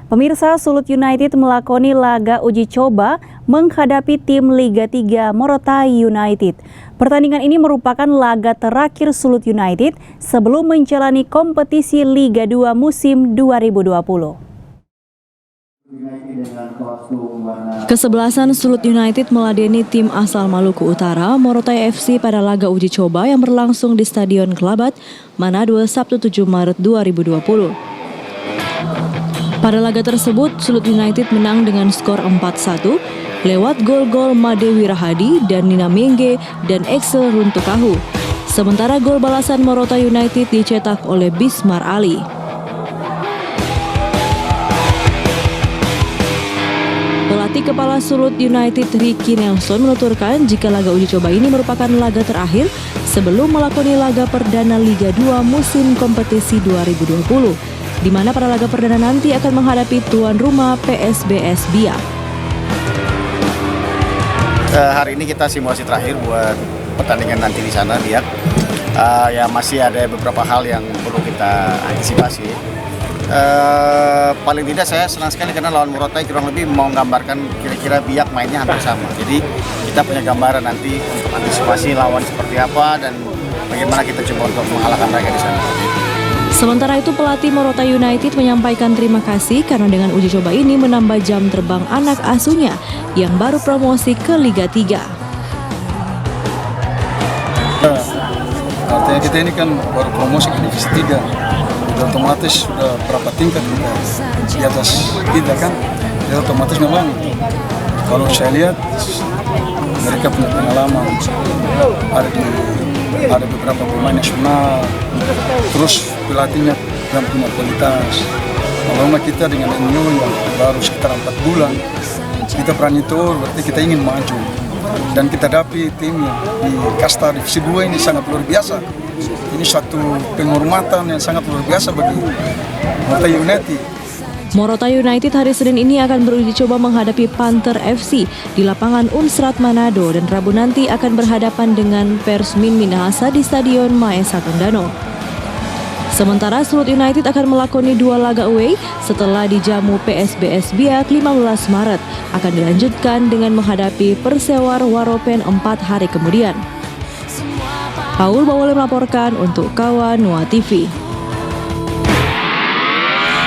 Pemirsa, Sulut United melakoni laga uji coba menghadapi tim Liga 3 Morotai United. Pertandingan ini merupakan laga terakhir Sulut United sebelum menjalani kompetisi Liga 2 musim 2020. Kesebelasan Sulut United meladeni tim asal Maluku Utara, Morotai FC pada laga uji coba yang berlangsung di Stadion Kelabat, Manado, Sabtu 7 Maret 2020. Pada laga tersebut, Sulut United menang dengan skor 4-1 lewat gol-gol Made Wirahadi dan Nina Mengge dan Excel Runtukahu. Sementara gol balasan Morotai United dicetak oleh Bismar Ali. Pelatih kepala Sulut United Ricky Nelson menuturkan jika laga uji coba ini merupakan laga terakhir sebelum melakoni laga perdana Liga 2 musim kompetisi 2020. Di mana pada laga perdana nanti akan menghadapi tuan rumah PSBS Biak. Hari ini kita simulasi terakhir buat pertandingan nanti di sana Biak. Ya masih ada beberapa hal yang perlu kita antisipasi. Paling tidak saya senang sekali karena lawan Morotai kurang lebih mau menggambarkan kira-kira Biak mainnya hampir sama. Jadi kita punya gambaran nanti untuk antisipasi lawan seperti apa dan bagaimana kita coba untuk mengalahkan mereka di sana. Sementara itu pelatih Morotai United menyampaikan terima kasih karena dengan uji coba ini menambah jam terbang anak asuhnya yang baru promosi ke Liga 3. Artinya kita ini kan baru promosi ke Divisi 3, otomatis sudah berapa tingkat kita di atas kita kan, ya otomatis memang kalau saya lihat mereka punya pengalaman, ada beberapa pemain nasional, terus pelatihnya yang punya kualitas. Kalau kita dengan MU yang baru sekitar 4 bulan, kita berani tur, berarti kita ingin maju. Dan kita dapat tim di kasta Divisi 2 ini sangat luar biasa. Ini suatu penghormatan yang sangat luar biasa bagi Morotai United. Morotai United hari Senin ini akan beruji coba menghadapi Panther FC di lapangan Unsrat Manado dan Rabu nanti akan berhadapan dengan Persmin Minahasa di Stadion Maesa Tondano. Sementara Sulut United akan melakoni 2 laga away setelah dijamu PSBS Biak 15 Maret. Akan dilanjutkan dengan menghadapi Persewar Waropen 4 hari kemudian. Paul Bawole melaporkan untuk Kawan Nuha TV.